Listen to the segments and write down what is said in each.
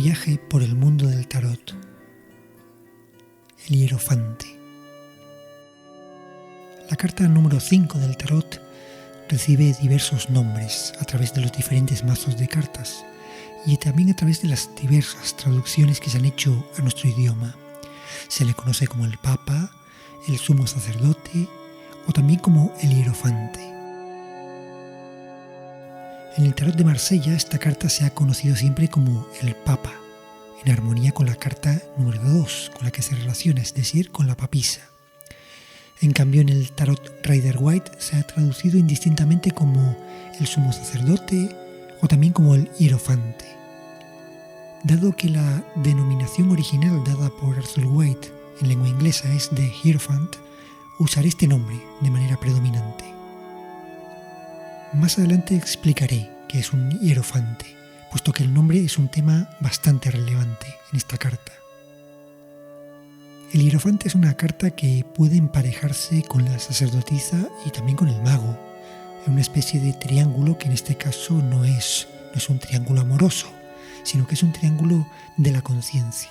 viaje por el mundo del tarot. El hierofante. La carta número 5 del tarot recibe diversos nombres a través de los diferentes mazos de cartas y también a través de las diversas traducciones que se han hecho a nuestro idioma. Se le conoce como el Papa, el Sumo Sacerdote o también como el Hierofante. En el tarot de Marsella esta carta se ha conocido siempre como el Papa, en armonía con la carta número 2 con la que se relaciona, es decir, con la papisa. En cambio, en el tarot Rider-Waite se ha traducido indistintamente como el Sumo Sacerdote o también como el Hierofante. Dado que la denominación original dada por Arthur Waite en lengua inglesa es de Hierophant, usaré este nombre de manera predominante. Más adelante explicaré qué es un hierofante, puesto que el nombre es un tema bastante relevante en esta carta. El hierofante es una carta que puede emparejarse con la sacerdotisa y también con el mago, en una especie de triángulo que en este caso no es un triángulo amoroso, sino que es un triángulo de la conciencia.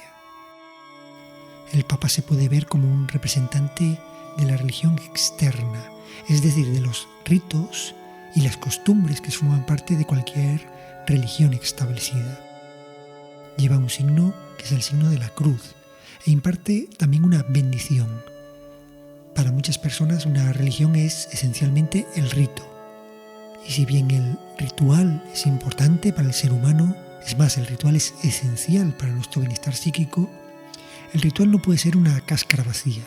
El Papa se puede ver como un representante de la religión externa, es decir, de los ritos y las costumbres que forman parte de cualquier religión establecida. Lleva un signo que es el signo de la cruz e imparte también una bendición. Para muchas personas una religión es esencialmente el rito. Y si bien el ritual es importante para el ser humano, es más, el ritual es esencial para nuestro bienestar psíquico, el ritual no puede ser una cáscara vacía.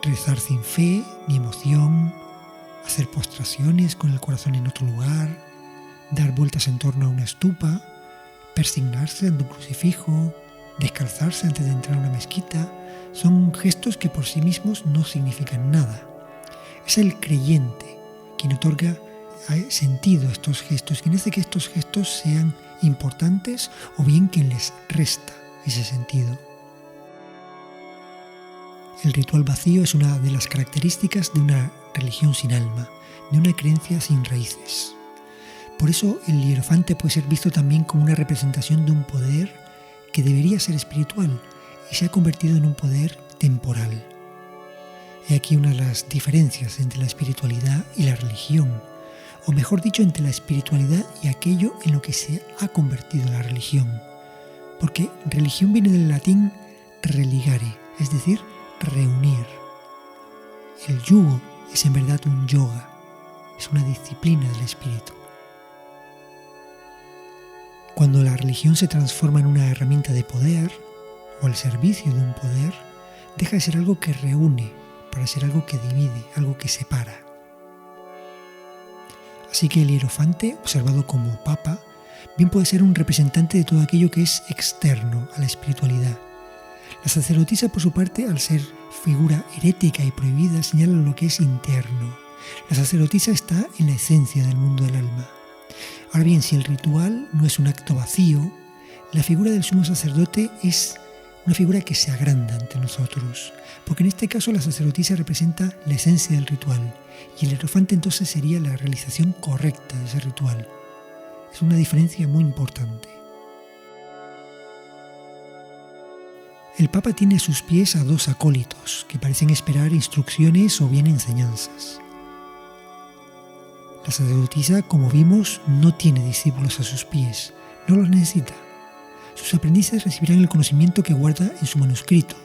Rezar sin fe ni emoción, hacer postraciones con el corazón en otro lugar, dar vueltas en torno a una estupa, persignarse ante un crucifijo, descalzarse antes de entrar a una mezquita, son gestos que por sí mismos no significan nada. Es el creyente quien otorga sentido a estos gestos, quien hace que estos gestos sean importantes o bien quien les resta ese sentido. El ritual vacío es una de las características de una religión sin alma, de una creencia sin raíces. Por eso el hierofante puede ser visto también como una representación de un poder que debería ser espiritual y se ha convertido en un poder temporal. He aquí una de las diferencias entre la espiritualidad y la religión, o mejor dicho, entre la espiritualidad y aquello en lo que se ha convertido la religión. Porque religión viene del latín religare, es decir, reunir. El yugo es en verdad un yoga, es una disciplina del espíritu. Cuando la religión se transforma en una herramienta de poder o al servicio de un poder, deja de ser algo que reúne para ser algo que divide, algo que separa. Así que el hierofante, observado como papa, bien puede ser un representante de todo aquello que es externo a la espiritualidad. La sacerdotisa, por su parte, al ser figura herética y prohibida, señala lo que es interno. La sacerdotisa está en la esencia del mundo del alma. Ahora bien, si el ritual no es un acto vacío, la figura del sumo sacerdote es una figura que se agranda ante nosotros, porque en este caso la sacerdotisa representa la esencia del ritual y el hierofante entonces sería la realización correcta de ese ritual. Es una diferencia muy importante. El Papa tiene a sus pies a dos acólitos que parecen esperar instrucciones o bien enseñanzas. La sacerdotisa, como vimos, no tiene discípulos a sus pies, no los necesita. Sus aprendices recibirán el conocimiento que guarda en su manuscrito,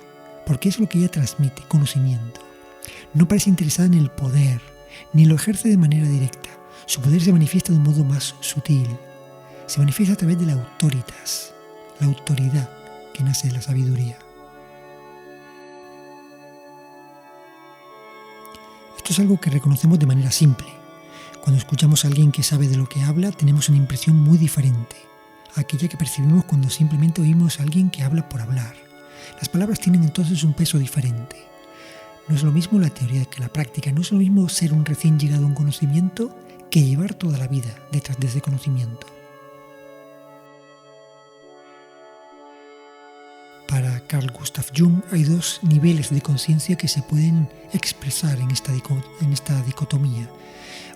porque es lo que ella transmite, conocimiento. No parece interesada en el poder, ni lo ejerce de manera directa. Su poder se manifiesta de un modo más sutil. Se manifiesta a través de la autoritas, la autoridad que nace de la sabiduría. Esto es algo que reconocemos de manera simple. Cuando escuchamos a alguien que sabe de lo que habla, tenemos una impresión muy diferente a aquella que percibimos cuando simplemente oímos a alguien que habla por hablar. Las palabras tienen entonces un peso diferente. No es lo mismo la teoría que la práctica, no es lo mismo ser un recién llegado a un conocimiento que llevar toda la vida detrás de ese conocimiento. Para Carl Gustav Jung hay dos niveles de conciencia que se pueden expresar en esta dicotomía.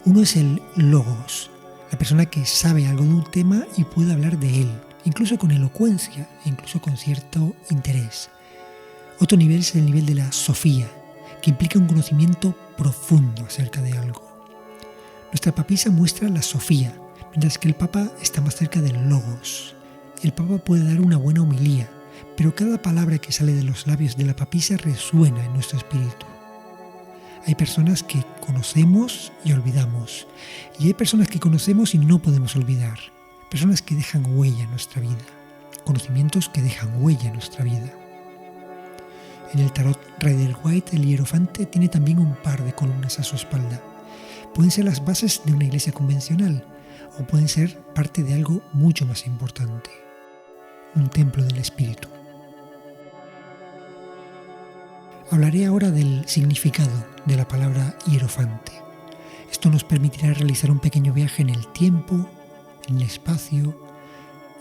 Uno es el logos, la persona que sabe algo de un tema y puede hablar de él incluso con elocuencia e incluso con cierto interés. Otro nivel es el nivel de la sofía, que implica un conocimiento profundo acerca de algo. Nuestra papisa muestra la sofía, mientras que el Papa está más cerca del logos. El Papa puede dar una buena homilía, pero cada palabra que sale de los labios de la papisa resuena en nuestro espíritu. Hay personas que conocemos y olvidamos, y hay personas que conocemos y no podemos olvidar, personas que dejan huella en nuestra vida, conocimientos que dejan huella en nuestra vida. En el tarot Rider-Waite, el hierofante tiene también un par de columnas a su espalda. Pueden ser las bases de una iglesia convencional, o pueden ser parte de algo mucho más importante, un templo del espíritu. Hablaré ahora del significado de la palabra hierofante. Esto nos permitirá realizar un pequeño viaje en el tiempo, en el espacio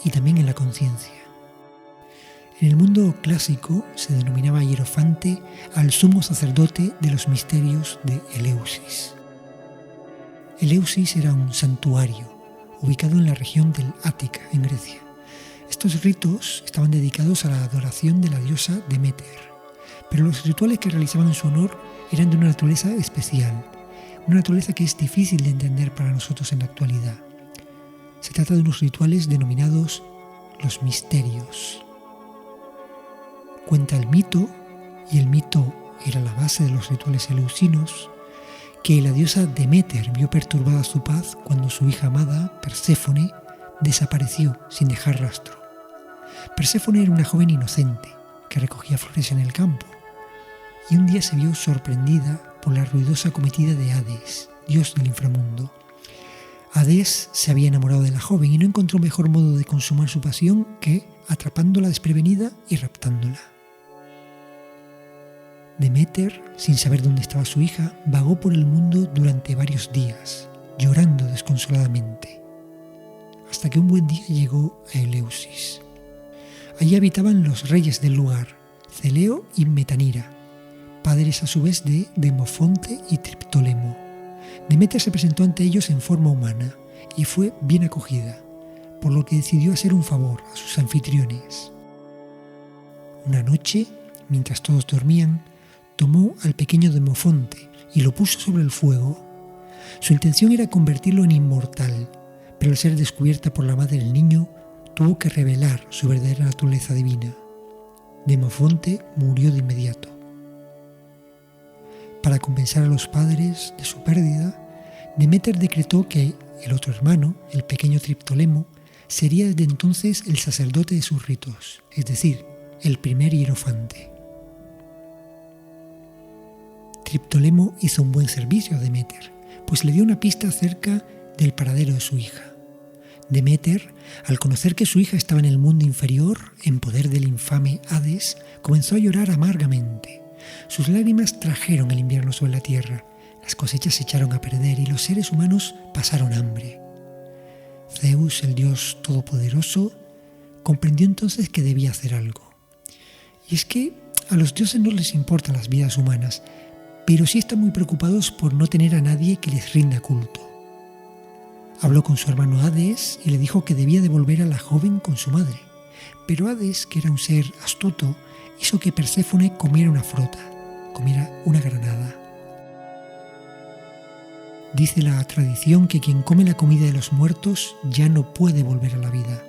y también en la conciencia. En el mundo clásico se denominaba hierofante al sumo sacerdote de los misterios de Eleusis. Eleusis era un santuario ubicado en la región del Ática, en Grecia. Estos ritos estaban dedicados a la adoración de la diosa Deméter, pero los rituales que realizaban en su honor eran de una naturaleza especial, una naturaleza que es difícil de entender para nosotros en la actualidad. Se trata de unos rituales denominados los misterios. Cuenta el mito, y el mito era la base de los rituales eleusinos, que la diosa Deméter vio perturbada su paz cuando su hija amada, Perséfone, desapareció sin dejar rastro. Perséfone era una joven inocente que recogía flores en el campo, y un día se vio sorprendida por la ruidosa cometida de Hades, dios del inframundo. Hades se había enamorado de la joven y no encontró mejor modo de consumar su pasión que atrapándola desprevenida y raptándola. Deméter, sin saber dónde estaba su hija, vagó por el mundo durante varios días, llorando desconsoladamente, hasta que un buen día llegó a Eleusis. Allí habitaban los reyes del lugar, Celeo y Metanira, padres a su vez de Demofonte y Triptólemo. Deméter se presentó ante ellos en forma humana y fue bien acogida, por lo que decidió hacer un favor a sus anfitriones. Una noche, mientras todos dormían, tomó al pequeño Demofonte y lo puso sobre el fuego. Su intención era convertirlo en inmortal, pero al ser descubierta por la madre del niño, tuvo que revelar su verdadera naturaleza divina. Demofonte murió de inmediato. Para compensar a los padres de su pérdida, Deméter decretó que el otro hermano, el pequeño Triptólemo, sería desde entonces el sacerdote de sus ritos, es decir, el primer hierofante. Triptólemo hizo un buen servicio a Deméter, pues le dio una pista acerca del paradero de su hija. Deméter, al conocer que su hija estaba en el mundo inferior, en poder del infame Hades, comenzó a llorar amargamente. Sus lágrimas trajeron el invierno sobre la tierra, las cosechas se echaron a perder y los seres humanos pasaron hambre. Zeus, el dios todopoderoso, comprendió entonces que debía hacer algo. Y es que a los dioses no les importan las vidas humanas, pero sí están muy preocupados por no tener a nadie que les rinda culto. Habló con su hermano Hades y le dijo que debía devolver a la joven con su madre, pero Hades, que era un ser astuto, hizo que Perséfone comiera una fruta, comiera una granada. Dice la tradición que quien come la comida de los muertos ya no puede volver a la vida.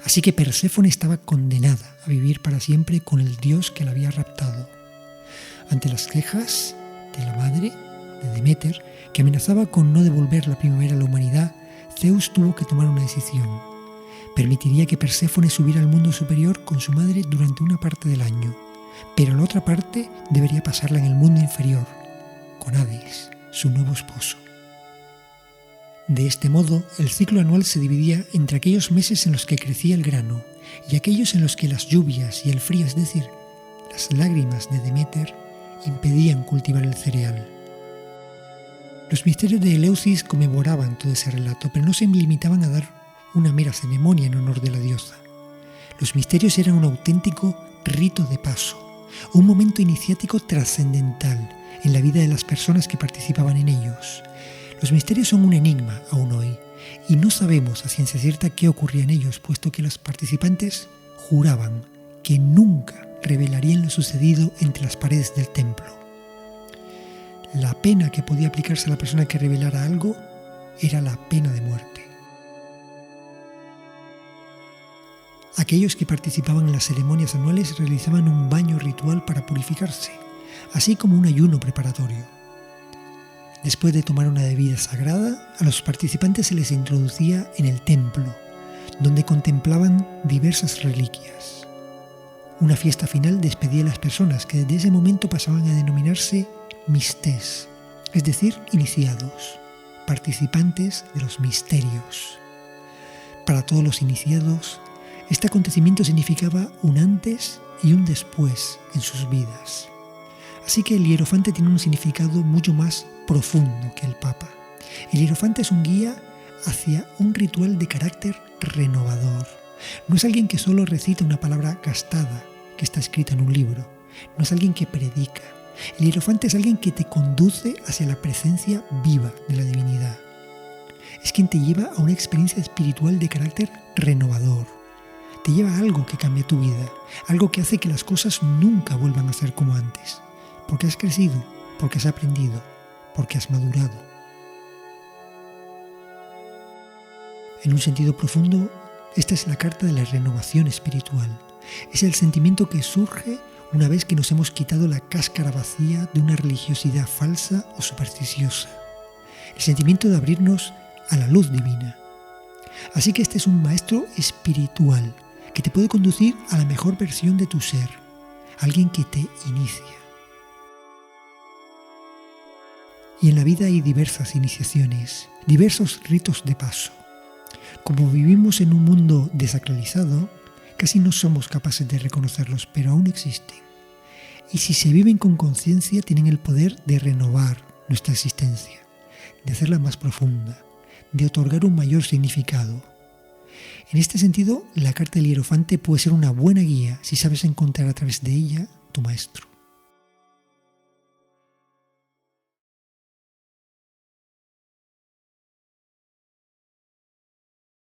Así que Perséfone estaba condenada a vivir para siempre con el dios que la había raptado. Ante las quejas de la madre de Deméter, que amenazaba con no devolver la primavera a la humanidad, Zeus tuvo que tomar una decisión. Permitiría que Perséfone subiera al mundo superior con su madre durante una parte del año, pero la otra parte debería pasarla en el mundo inferior, con Hades, su nuevo esposo. De este modo, el ciclo anual se dividía entre aquellos meses en los que crecía el grano y aquellos en los que las lluvias y el frío, es decir, las lágrimas de Deméter, impedían cultivar el cereal. Los misterios de Eleusis conmemoraban todo ese relato, pero no se limitaban a dar una mera ceremonia en honor de la diosa. Los misterios eran un auténtico rito de paso, un momento iniciático trascendental en la vida de las personas que participaban en ellos. Los misterios son un enigma aún hoy, y no sabemos a ciencia cierta qué ocurría en ellos, puesto que los participantes juraban que nunca revelarían lo sucedido entre las paredes del templo. La pena que podía aplicarse a la persona que revelara algo era la pena de muerte. Aquellos que participaban en las ceremonias anuales realizaban un baño ritual para purificarse, así como un ayuno preparatorio. Después de tomar una bebida sagrada, a los participantes se les introducía en el templo, donde contemplaban diversas reliquias. Una fiesta final despedía a las personas que desde ese momento pasaban a denominarse mistés, es decir, iniciados, participantes de los misterios. Para todos los iniciados, este acontecimiento significaba un antes y un después en sus vidas. Así que el hierofante tiene un significado mucho más profundo que el Papa. El hierofante es un guía hacia un ritual de carácter renovador. No es alguien que solo recita una palabra gastada que está escrita en un libro. No es alguien que predica. El hierofante es alguien que te conduce hacia la presencia viva de la divinidad. Es quien te lleva a una experiencia espiritual de carácter renovador. Te lleva a algo que cambia tu vida, algo que hace que las cosas nunca vuelvan a ser como antes. Porque has crecido, porque has aprendido, porque has madurado. En un sentido profundo, esta es la carta de la renovación espiritual. Es el sentimiento que surge una vez que nos hemos quitado la cáscara vacía de una religiosidad falsa o supersticiosa. El sentimiento de abrirnos a la luz divina. Así que este es un maestro espiritual que te puede conducir a la mejor versión de tu ser, alguien que te inicia. Y en la vida hay diversas iniciaciones, diversos ritos de paso. Como vivimos en un mundo desacralizado, casi no somos capaces de reconocerlos, pero aún existen. Y si se viven con conciencia, tienen el poder de renovar nuestra existencia, de hacerla más profunda, de otorgar un mayor significado. En este sentido, la carta del hierofante puede ser una buena guía si sabes encontrar a través de ella tu maestro.